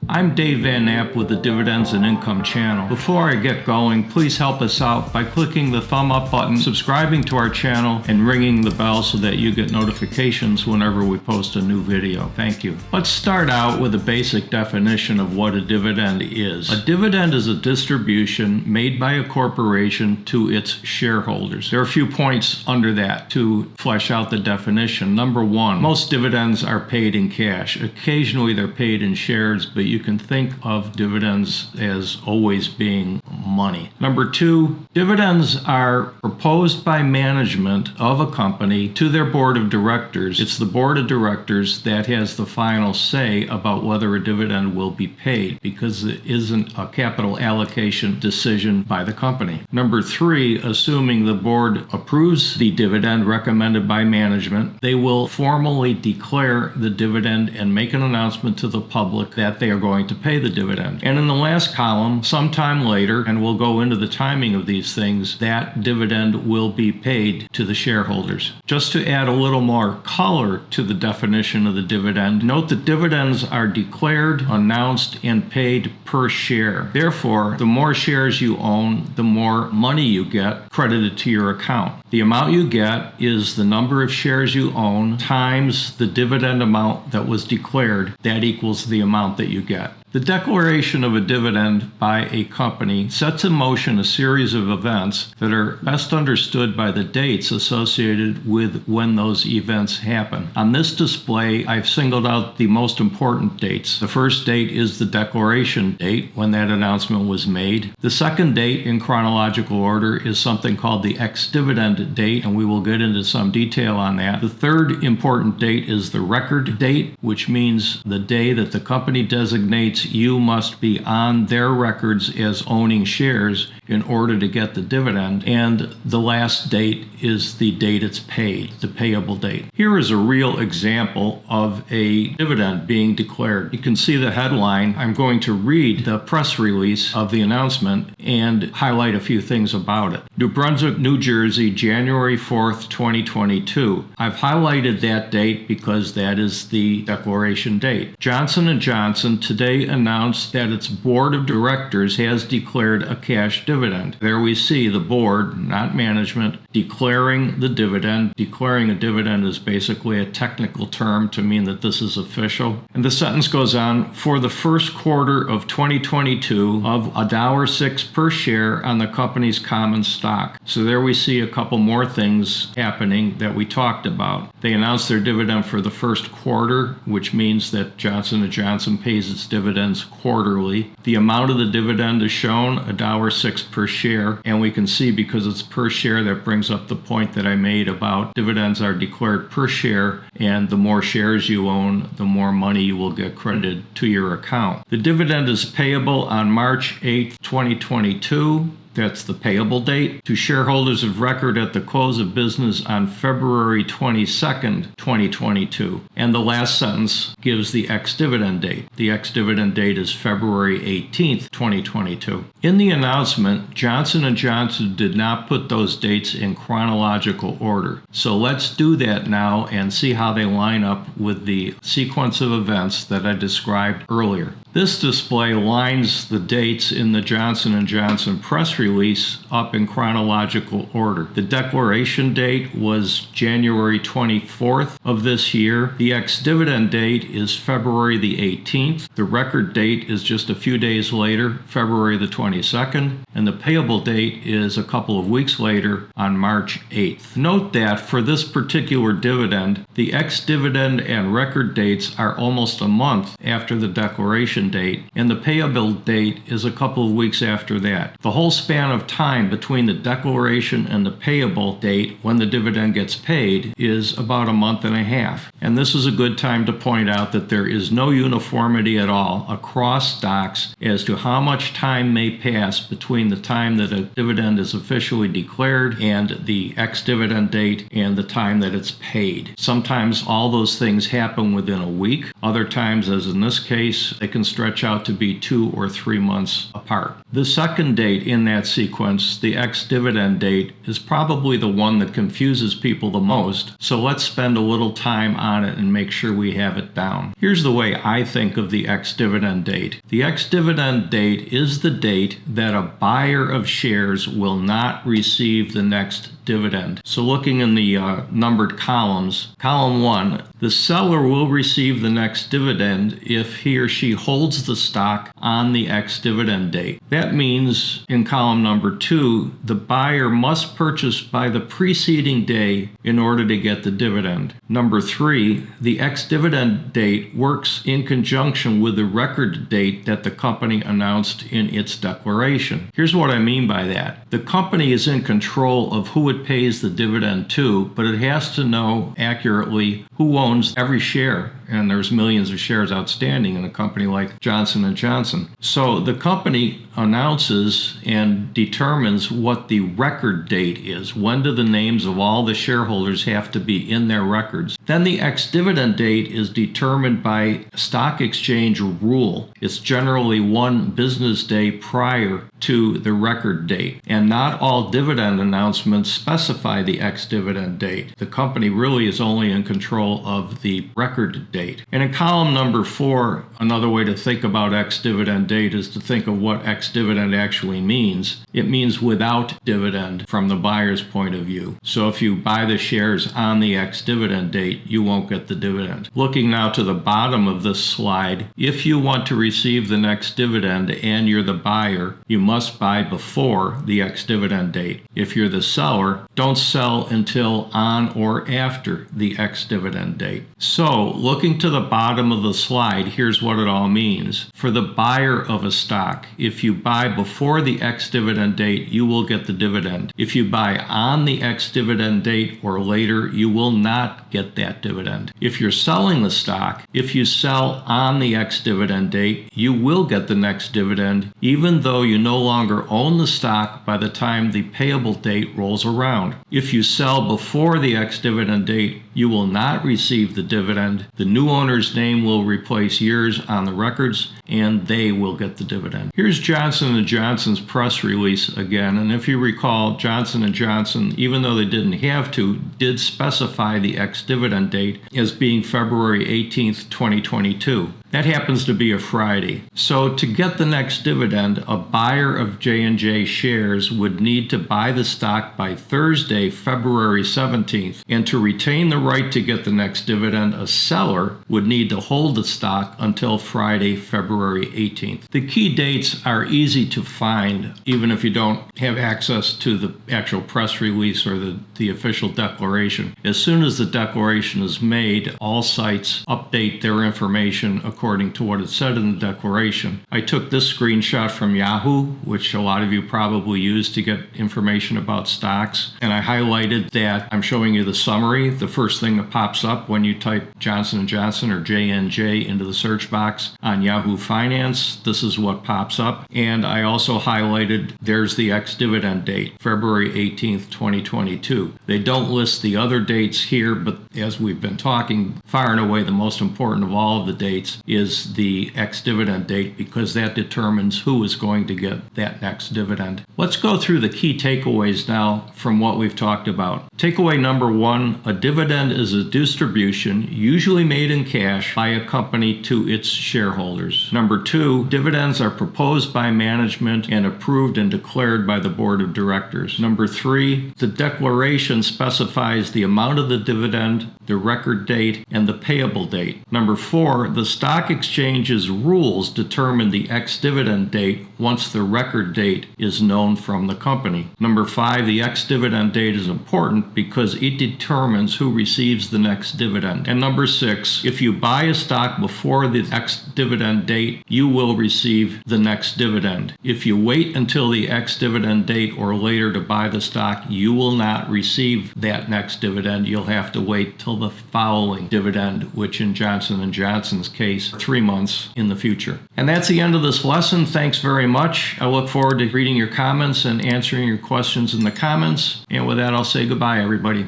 I'm Dave Van Knapp with the Dividends and Income channel. Before I get going, please help us out by clicking the thumb up button, subscribing to our channel, and ringing the bell so that you get notifications whenever we post a new video. Thank you. Let's start out with a basic definition of what a dividend is. A dividend is a distribution made by a corporation to its shareholders. There are a few points under that to flesh out the definition. Number one, most dividends are paid in cash. Occasionally they're paid in shares, but you can think of dividends as always being money. Number two, dividends are proposed by management of a company to their board of directors. It's the board of directors that has the final say about whether a dividend will be paid because it isn't a capital allocation decision by the company. Number three, assuming the board approves the dividend recommended by management, they will formally declare the dividend and make an announcement to the public that they are going to pay the dividend. And in the last column, sometime later, and we'll go into the timing of these things, that dividend will be paid to the shareholders. Just to add a little more color to the definition of the dividend, note that dividends are declared, announced, and paid per share. Therefore, the more shares you own, the more money you get credited to your account. The amount you get is the number of shares you own times the dividend amount that was declared. That equals the amount that you get. The declaration of a dividend by a company sets in motion a series of events that are best understood by the dates associated with when those events happen. On this display, I've singled out the most important dates. The first date is the declaration date, when that announcement was made. The second date in chronological order is something called the Ex-Dividend Date, and we will get into some detail on that. The third important date is the record date, which means the day that the company designates you must be on their records as owning shares in order to get the dividend. And the last date is the date it's paid, the payable date. Here is a real example of a dividend being declared. You can see the headline. I'm going to read the press release of the announcement and highlight a few things about it. New Brunswick, New Jersey, January 4th, 2022. I've highlighted that date because that is the declaration date. Johnson & Johnson today announced that its board of directors has declared a cash dividend. There we see the board, not management, declaring the dividend. Declaring a dividend is basically a technical term to mean that this is official. And the sentence goes on, for the first quarter of 2022 of $1.06 per share on the company's common stock. So there we see a couple more things happening that we talked about. They announced their dividend for the first quarter, which means that Johnson & Johnson pays its dividends quarterly. The amount of the dividend is shown, $1.06 per share, and we can see because it's per share that brings up the point that I made about dividends are declared per share, and the more shares you own, the more money you will get credited to your account. The dividend is payable on March 8th, 2022. That's the payable date, to shareholders of record at the close of business on February 22nd, 2022. And the last sentence gives the ex-dividend date. The ex-dividend date is February 18th, 2022. In the announcement, Johnson & Johnson did not put those dates in chronological order. So let's do that now and see how they line up with the sequence of events that I described earlier. This display lines the dates in the Johnson & Johnson press release up in chronological order. The declaration date was January 24th of this year. The ex-dividend date is February the 18th. The record date is just a few days later, February the 22nd. And the payable date is a couple of weeks later on March 8th. Note that for this particular dividend, the ex-dividend and record dates are almost a month after the declaration date, and the payable date is a couple of weeks after that. The whole span of time between the declaration and the payable date when the dividend gets paid is about a month and a half. And this is a good time to point out that there is no uniformity at all across stocks as to how much time may pass between the time that a dividend is officially declared and the ex-dividend date and the time that it's paid. Sometimes all those things happen within a week. Other times, as in this case, they can start stretch out to be 2 or 3 months apart. The second date in that sequence, the ex-dividend date, is probably the one that confuses people the most, so let's spend a little time on it and make sure we have it down. Here's the way I think of the ex-dividend date. The ex-dividend date is the date that a buyer of shares will not receive the next dividend. So looking in the numbered columns, column 1, the seller will receive the next dividend if he or she holds the stock on the ex-dividend date. That means in column number 2, the buyer must purchase by the preceding day in order to get the dividend. Number 3, the ex-dividend date works in conjunction with the record date that the company announced in its declaration. Here's what I mean by that. The company is in control of who it pays the dividend to, but it has to know accurately who owns every share, and there's millions of shares outstanding in a company like Johnson & Johnson. So the company announces and determines what the record date is. When do the names of all the shareholders have to be in their records? Then the ex-dividend date is determined by stock exchange rule. It's generally 1 business day prior to the record date, and not all dividend announcements specify the ex-dividend date. The company really is only in control of the record date. And in column number 4, another way to think about ex-dividend date is to think of what ex-dividend actually means. It means without dividend from the buyer's point of view. So if you buy the shares on the ex-dividend date, you won't get the dividend. Looking now to the bottom of this slide, if you want to receive the next dividend and you're the buyer, you must buy before the ex-dividend date. If you're the seller, don't sell until on or after the ex-dividend date. So, looking to the bottom of the slide, here's what it all means. For the buyer of a stock, if you buy before the ex-dividend date, you will get the dividend. If you buy on the ex-dividend date or later, you will not get that dividend. If you're selling the stock, if you sell on the ex-dividend date, you will get the next dividend, even though you no longer own the stock by the time the payable date rolls around. If you sell before the ex-dividend date, you will not receive the dividend. The new owner's name will replace yours on the records, and they will get the dividend. Here's Johnson & Johnson's press release again, and if you recall, Johnson & Johnson, even though they didn't have to, did specify the ex-dividend date as being February 18th, 2022. That happens to be a Friday. So to get the next dividend, a buyer of J&J shares would need to buy the stock by Thursday, February 17th. And to retain the right to get the next dividend, a seller would need to hold the stock until Friday, February 18th. The key dates are easy to find, even if you don't have access to the actual press release or the official declaration. As soon as the declaration is made, all sites update their information according to what it said in the declaration. I took this screenshot from Yahoo, which a lot of you probably use to get information about stocks, and I highlighted that. I'm showing you the summary. The first thing that pops up when you type Johnson & Johnson or J&J into the search box on Yahoo Finance, this is what pops up. And I also highlighted there's the ex-dividend date, February 18th, 2022. They don't list the other dates here, but as we've been talking, far and away the most important of all of the dates is the ex-dividend date, because that determines who is going to get that next dividend. Let's go through the key takeaways now from what we've talked about. Takeaway number 1, a dividend is a distribution, usually made in cash, by a company to its shareholders. Number 2, dividends are proposed by management and approved and declared by the board of directors. Number 3, the declaration specifies the amount of the dividend, the record date, and the payable date. Number 4, the stock exchange's rules determine the ex-dividend date once the record date is known from the company. Number 5, the ex-dividend date is important because it determines who receives the next dividend. And number 6, if you buy a stock before the ex-dividend date, you will receive the next dividend. If you wait until the ex-dividend date or later to buy the stock, you will not receive that next dividend. You'll have to wait till the following dividend, which in Johnson & Johnson's case, 3 months in the future. And that's the end of this lesson. Thanks very much. I look forward to reading your comments and answering your questions in the comments. And with that, I'll say goodbye, everybody.